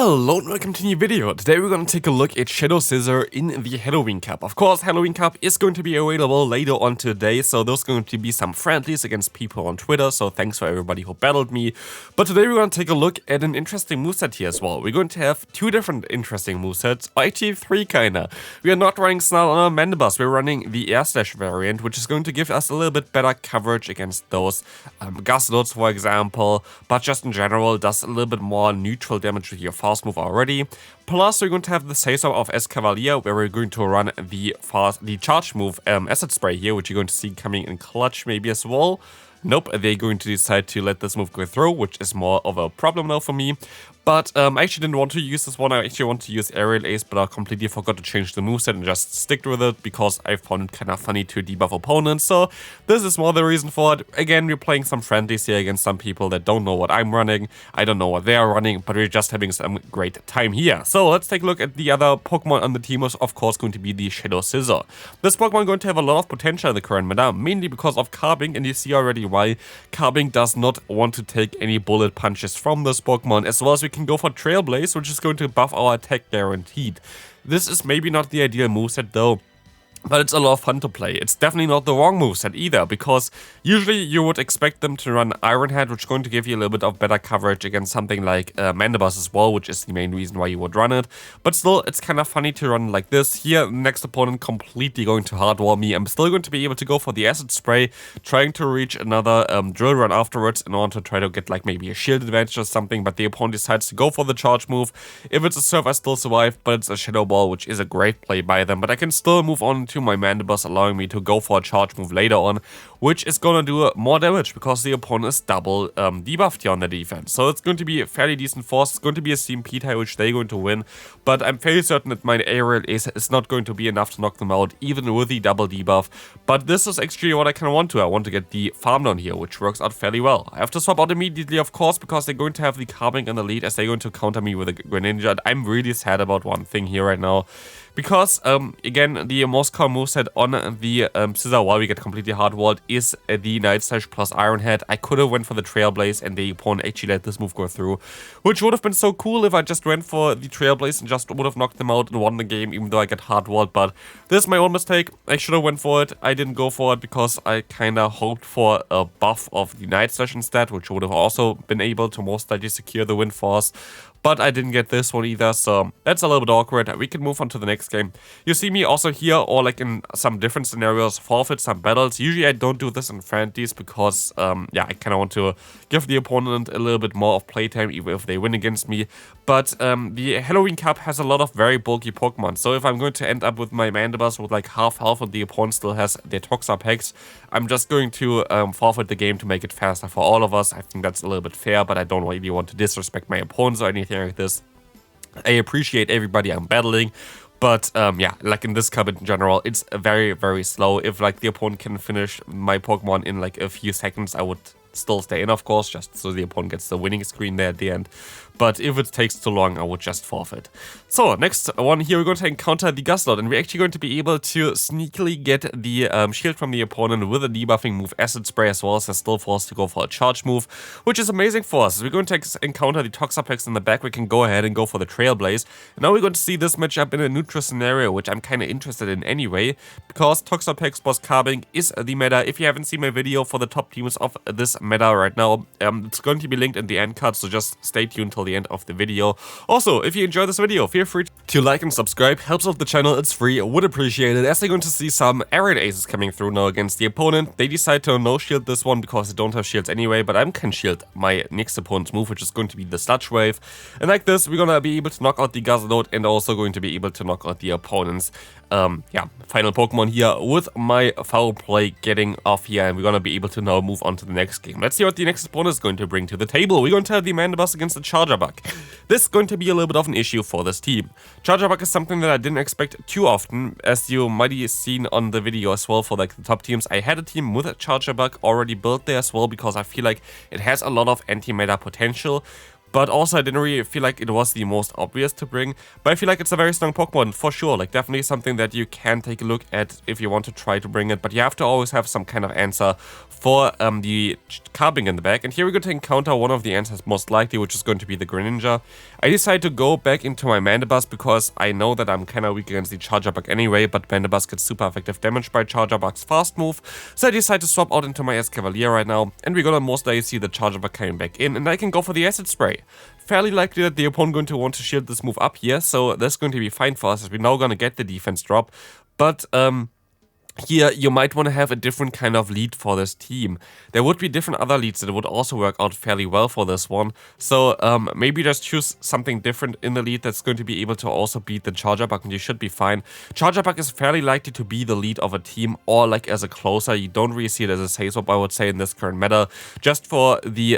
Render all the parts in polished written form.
Hello and welcome to a new video. Today we're going to take a look at Shadow Scizor in the Halloween Cup. Of course, Halloween Cup is going to be available later on today, so there's going to be some friendlies against people on Twitter, so thanks for everybody who battled me. But today we're going to take a look at an interesting moveset here as well. We're going to have two different interesting movesets, or actually three kinda. We are not running Snarl on our Mandibuzz, we're running the Air Slash variant, which is going to give us a little bit better coverage against those Gastlots, for example, but just in general does a little bit more neutral damage with your fast move already. Plus, we're going to have the Scizor of Escavalier, where we're going to run the charge move Acid Spray here, which you're going to see coming in clutch maybe as well. Nope, they're going to decide to let this move go through, which is more of a problem now for me. But I actually didn't want to use this one, I actually want to use Aerial Ace, but I completely forgot to change the moveset and just stick with it because I found it kind of funny to debuff opponents, so this is more the reason for it. Again, we're playing some friendlies here against some people that don't know what I'm running, I don't know what they are running, but we're just having some great time here. So let's take a look at the other Pokemon on the team, is of course going to be the Shadow Scizor. This Pokemon is going to have a lot of potential in the current meta, mainly because of Carbink, and you see already why. Carbink does not want to take any bullet punches from this Pokemon, as well as we can go for Trailblaze, which is going to buff our attack guaranteed. This is maybe not the ideal moveset though, but it's a lot of fun to play. It's definitely not the wrong moveset either, because usually you would expect them to run Iron Head, which is going to give you a little bit of better coverage against something like Mandibuzz as well, which is the main reason why you would run it. But still, it's kind of funny to run like this. Here, next opponent completely going to hardwall me. I'm still going to be able to go for the Acid Spray, trying to reach another Drill Run afterwards in order to try to get like maybe a shield advantage or something, but the opponent decides to go for the charge move. If it's a Surf, I still survive, but it's a Shadow Ball, which is a great play by them. But I can still move on to my Mandibuzz, allowing me to go for a charge move later on, which is gonna do more damage because the opponent is double debuffed here on the defense. So it's going to be a fairly decent force. It's going to be a CMP tie, which they're going to win, but I'm fairly certain that my Aerial Ace is not going to be enough to knock them out, even with the double debuff. But this is actually what I kind of want to. I want to get the farm down here, which works out fairly well. I have to swap out immediately, of course, because they're going to have the Carbink in the lead, as they're going to counter me with a Greninja. And I'm really sad about one thing here right now, because, again, the most common moveset on the Scizor, while we get completely hardwalled, is the Night Slash plus Iron Head. I could have went for the Trailblaze and the opponent actually let this move go through, which would have been so cool if I just went for the Trailblaze and just would have knocked them out and won the game, even though I get hardwalled. But this is my own mistake. I should have went for it. I didn't go for it because I kind of hoped for a buff of the Night Slash instead, which would have also been able to most likely secure the win force. But I didn't get this one either, so that's a little bit awkward. We can move on to the next game. You see me also here, or like in some different scenarios, forfeit some battles. Usually I don't do this in friendlies because, yeah, I kind of want to give the opponent a little bit more of playtime, even if they win against me. But the Halloween Cup has a lot of very bulky Pokemon, so if I'm going to end up with my Mandibuzz with like half health and the opponent still has their Toxapex, I'm just going to forfeit the game to make it faster for all of us. I think that's a little bit fair, but I don't really want to disrespect my opponents or anything like this. I appreciate everybody I'm battling, but yeah, like in this cup in general, it's very, very slow. If like the opponent can finish my Pokemon in like a few seconds, I would still stay in, of course, just so the opponent gets the winning screen there at the end. But if it takes too long, I would just forfeit. So, next one here, we're going to encounter the Gastlots, and we're actually going to be able to sneakily get the shield from the opponent with a debuffing move Acid Spray, as well as they're still forced to go for a charge move, which is amazing for us. We're going to encounter the Toxapex in the back, we can go ahead and go for the Trailblaze. And now we're going to see this matchup in a neutral scenario, which I'm kind of interested in anyway, because Toxapex plus Carbink is the meta. If you haven't seen my video for the top teams of this meta right now, it's going to be linked in the end card, so just stay tuned till the end of the video. Also, if you enjoyed this video, feel free to like and subscribe, helps out the channel, it's free, would appreciate it, as they're going to see some Aerial Aces coming through now against the opponent. They decide to no shield this one because they don't have shields anyway, but I can shield my next opponent's move, which is going to be the Sludge Wave. And like this, we're gonna be able to knock out the Gastlots and also going to be able to knock out the opponent's yeah, final Pokemon here with my foul play getting off here, and we're gonna be able to now move on to the next game. Let's see what the next opponent is going to bring to the table. We're going to have the Mandibuzz against the Charjabug. This is going to be a little bit of an issue for this team. Charjabug is something that I didn't expect too often, as you might have seen on the video as well for like the top teams. I had a team with a Charjabug already built there as well, because I feel like it has a lot of anti-meta potential. But also, I didn't really feel like it was the most obvious to bring. But I feel like it's a very strong Pokemon, for sure. Like, definitely something that you can take a look at if you want to try to bring it. But you have to always have some kind of answer for the Carbink in the back. And here we're going to encounter one of the answers most likely, which is going to be the Greninja. I decided to go back into my Mandibuzz because I know that I'm kind of weak against the Charger Bug anyway. But Mandibuzz gets super effective damage by Charger Bug's fast move. So I decided to swap out into my Escavalier right now. And we're going to most likely see the Charger Bug coming back in. And I can go for the Acid Spray. Fairly likely that the opponent going to want to shield this move up here, so that's going to be fine for us as we're now going to get the defense drop. But here you might want to have a different kind of lead for this team. There would be different other leads that would also work out fairly well for this one. So maybe just choose something different in the lead that's going to be able to also beat the Charger Bug, and you should be fine. Charger Bug is fairly likely to be the lead of a team, or like as a closer. You don't really see it as a say swap, I would say, in this current meta, just for the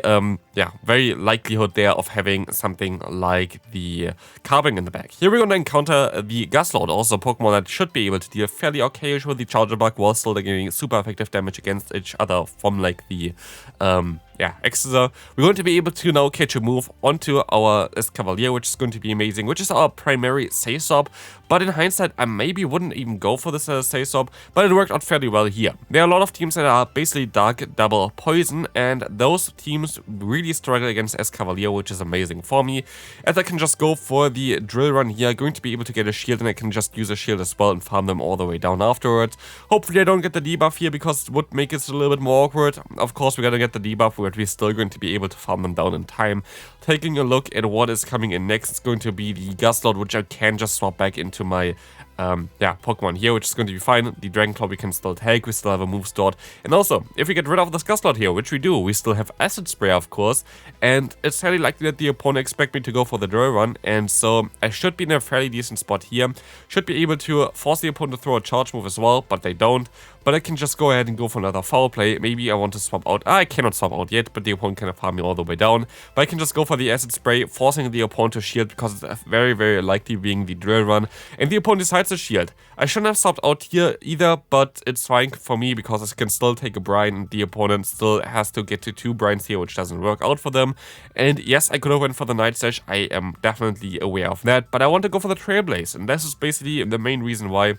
very likelihood there of having something like the Carbink in the back. Here we're going to encounter the Guslord, also a Pokemon that should be able to deal fairly okay-ish with the Charger Bug while still getting super effective damage against each other from like the Scizor. We're going to be able to now catch a move onto our Escavalier, which is going to be amazing, which is our primary say swap. But in hindsight, I maybe wouldn't even go for this say swap, but it worked out fairly well here. There are a lot of teams that are basically dark double poison, and those teams really struggle against Escavalier, which is amazing for me, as I can just go for the drill run here, going to be able to get a shield, and I can just use a shield as well and farm them all the way down afterwards. Hopefully I don't get the debuff here, because it would make it a little bit more awkward. Of course, we're gonna get the debuff, but we're still going to be able to farm them down in time. Taking a look at what is coming in next, it's going to be the Guslord, which I can just swap back into my Pokemon here, which is going to be fine. The Dragon Claw we can still take, we still have a move stored. And also, if we get rid of this Guslord here, which we do, we still have Acid Spray, of course. And it's fairly likely that the opponent expect me to go for the drill run. And so I should be in a fairly decent spot here. Should be able to force the opponent to throw a charge move as well, but they don't. But I can just go ahead and go for another foul play. Maybe I want to swap out. I cannot swap out yet, but the opponent can farm me all the way down. But I can just go for the Acid Spray, forcing the opponent to shield, because it's very, very likely being the drill run. And the opponent decides to shield. I shouldn't have swapped out here either, but it's fine for me because I can still take a brine, and the opponent still has to get to 2 brines here, which doesn't work out for them. And yes, I could have went for the Night Slash. I am definitely aware of that, but I want to go for the Trailblaze, and this is basically the main reason why.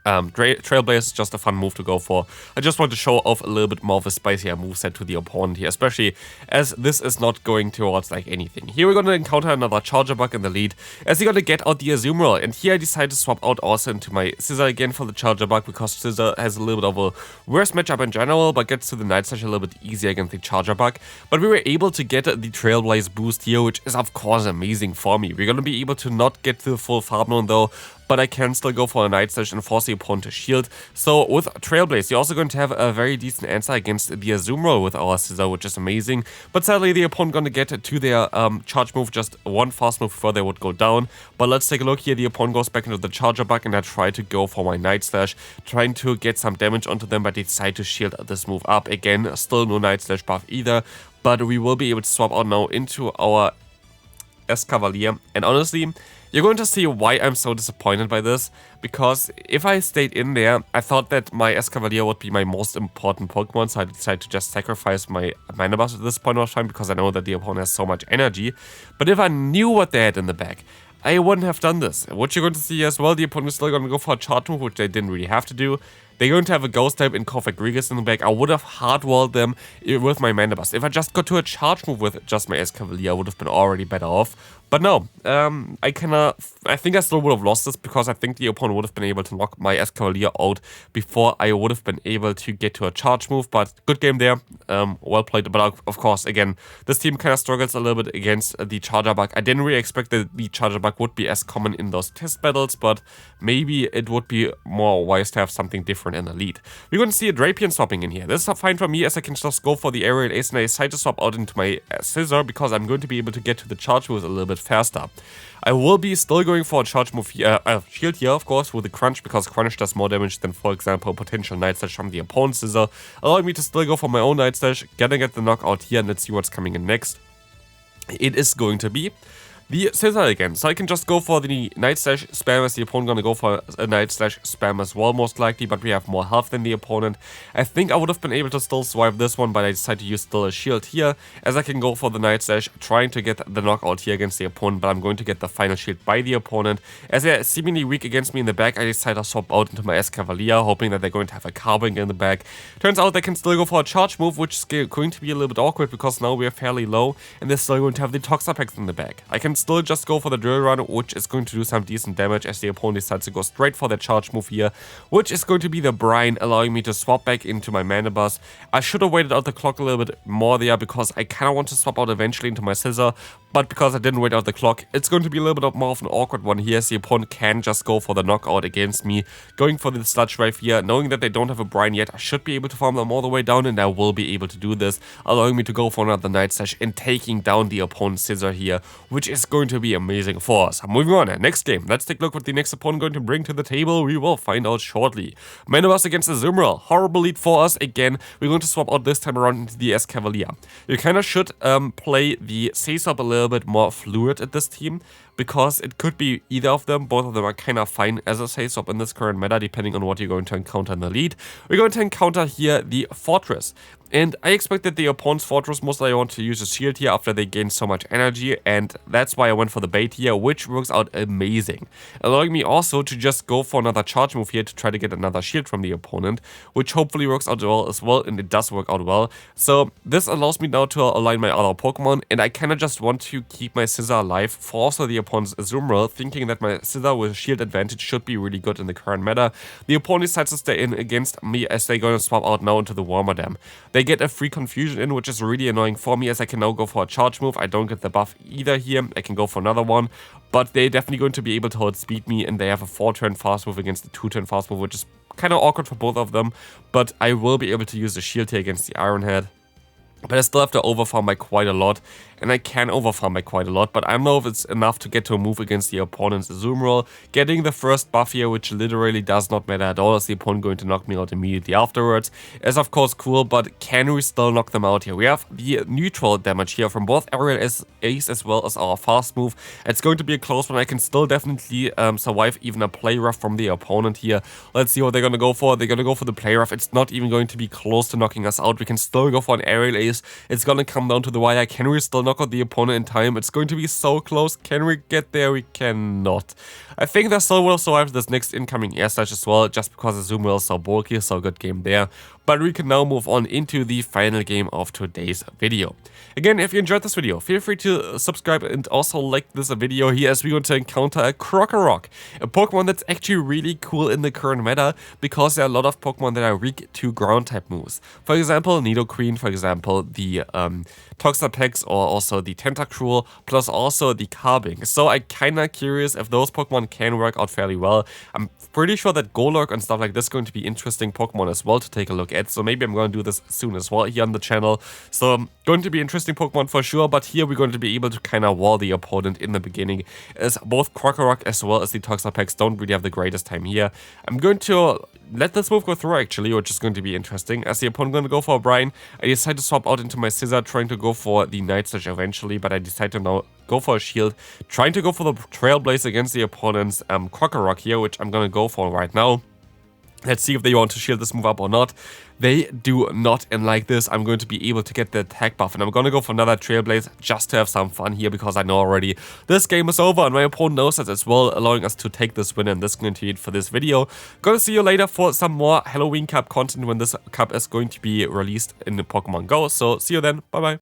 Trailblaze is just a fun move to go for. I just want to show off a little bit more of a spicier moveset to the opponent here, especially as this is not going towards like anything. Here we're going to encounter another Charger Bug in the lead, as you're going to get out the Azumarill, and here I decided to swap out also into my Scizor again for the Charger Bug, because Scizor has a little bit of a worse matchup in general, but gets to the Night Slash a little bit easier against the Charger Bug. But we were able to get the Trailblaze boost here, which is of course amazing for me. We're going to be able to not get to the full farm zone though, but I can still go for a Night Slash and force the opponent to shield. So with Trailblaze, you're also going to have a very decent answer against the Azumarill with our Scizor, which is amazing. But sadly, the opponent going to get to their charge move just one fast move before they would go down. But let's take a look here. The opponent goes back into the Charger Bug, and I try to go for my Night Slash, trying to get some damage onto them, but they decide to shield this move up. Again, still no Night Slash buff either, but we will be able to swap out now into our Escavalier. And honestly, you're going to see why I'm so disappointed by this, because if I stayed in there, I thought that my Escavalier would be my most important Pokemon, so I decided to just sacrifice my Mandibuzz at this point of time, because I know that the opponent has so much energy. But if I knew what they had in the back, I wouldn't have done this. What you're going to see as well, the opponent is still going to go for a charge move, which they didn't really have to do. They're going to have a Ghost type and Corvagrigus in the back. I would have hardwalled them with my Mandibuzz. If I just got to a charge move with just my Escavalier, I would have been already better off. But no, I think I still would have lost this, because I think the opponent would have been able to knock my Escavalier out before I would have been able to get to a charge move. But good game there, well played. But of course, again, this team kind of struggles a little bit against the Charger Bug. I didn't really expect that the Charger Bug would be as common in those test battles, but maybe it would be more wise to have something different in the lead. We're going to see a Drapion swapping in here. This is fine for me, as I can just go for the Aerial Ace, and I decide to swap out into my Scizor, because I'm going to be able to get to the charge moves a little bit faster. I will be still going for a charge move here, shield here, of course, with the Crunch, because Crunch does more damage than, for example, potential Night Slash from the opponent's Scizor, allowing me to still go for my own Night Slash, getting at the knockout here, and let's see what's coming in next. It is going to be the Scizor again. So I can just go for the Night Slash spam as the opponent gonna go for a Night Slash spam as well, most likely, but we have more health than the opponent. I think I would have been able to still survive this one, but I decided to use still a shield here, as I can go for the Night Slash, trying to get the knockout here against the opponent, but I'm going to get the final shield by the opponent. As they're seemingly weak against me in the back, I decided to swap out into my Escavalier, hoping that they're going to have a Carbink in the back. Turns out they can still go for a charge move, which is going to be a little bit awkward because now we are fairly low, and they're still going to have the Toxapex in the back. I can still just go for the Drill Run, which is going to do some decent damage as the opponent decides to go straight for the charge move here, which is going to be the Brine, allowing me to swap back into my Manabus. I should have waited out the clock a little bit more there because I kind of want to swap out eventually into my Scizor, but because I didn't wait out the clock, it's going to be a little bit more of an awkward one here, as the opponent can just go for the knockout against me, going for the Sludge Wave here, knowing that they don't have a Brine yet. I should be able to farm them all the way down, and I will be able to do this, allowing me to go for another Night Slash and taking down the opponent's Scizor here, which is going to be amazing for us. Moving on, next game. Let's take a look what the next opponent going to bring to the table. We will find out shortly. Manabus against Azumarill. Horrible lead for us again. We're going to swap out this time around into the Escavalier. You kind of should play the Scizor a little bit more fluid at this team, because it could be either of them. Both of them are kind of fine as a Scizor in this current meta, depending on what you're going to encounter in the lead. We're going to encounter here the Fortress. And I expect that the opponent's Fortress most likely want to use a shield here after they gain so much energy, and that's why I went for the bait here, which works out amazing. Allowing me also to just go for another charge move here to try to get another shield from the opponent, which hopefully works out well as well, and it does work out well. So this allows me now to align my other Pokemon, and I kind of just want to keep my Scizor alive for also the opponent's Azumarill, thinking that my Scizor with shield advantage should be really good in the current meta. The opponent decides to stay in against me as they're going to swap out now into the Warmer Dam. They get a free confusion in, which is really annoying for me, as I can now go for a charge move. I don't get the buff either here. I can go for another one, but they're definitely going to be able to outspeed me, and they have a 4-turn fast move against the 2-turn fast move, which is kind of awkward for both of them, but I will be able to use the shield here against the Iron Head. But I still have to overfarm by quite a lot, and I can overfarm by quite a lot, but I don't know if it's enough to get to a move against the opponent's Azumarill. Getting the first buff here, which literally does not matter at all, as the opponent going to knock me out immediately afterwards, is of course cool, but can we still knock them out here? We have the neutral damage here from both Aerial Ace as well as our fast move. It's going to be a close one. I can still definitely survive even a Play Rough from the opponent here. Let's see what they're going to go for. They're going to go for the Play Rough. It's not even going to be close to knocking us out. We can still go for an Aerial Ace. It's going to come down to the wire. Can we still knock out the opponent in time? It's going to be so close. Can we get there? We cannot. I think they still will survive this next incoming Air Slash as well, just because Azumarill is so bulky, so good game there. But we can now move on into the final game of today's video. Again, if you enjoyed this video, feel free to subscribe and also like this video here, as we're going to encounter a Krokorok, a Pokemon that's actually really cool in the current meta, because there are a lot of Pokemon that are weak to ground type moves. For example, Nidoqueen, for example, the Toxapex, or also the Tentacruel, plus also the Carbink. So I'm kinda curious if those Pokemon can work out fairly well. I'm pretty sure that Golurk and stuff like this is going to be interesting Pokemon as well to take a look at, so maybe I'm going to do this soon as well here on the channel. So going to be interesting Pokemon for sure, but here we're going to be able to kind of wall the opponent in the beginning, as both Krokorok as well as the Toxapex don't really have the greatest time here. I'm going to let this move go through actually, which is going to be interesting, as the opponent going to go for a Brine. I decide to swap out into my Scizor, trying to go for the Night Slash eventually, but I decide to now go for a shield, trying to go for the Trailblaze against the opponent's Krokorok here, which I'm going to go for right now. Let's see if they want to shield this move up or not. They do not, and like this, I'm going to be able to get the attack buff, and I'm going to go for another Trailblaze just to have some fun here, because I know already this game is over, and my opponent knows that as well, allowing us to take this win, and this is going to be it for this video. Gonna see you later for some more Halloween Cup content when this cup is going to be released in the Pokemon Go, so see you then, bye bye.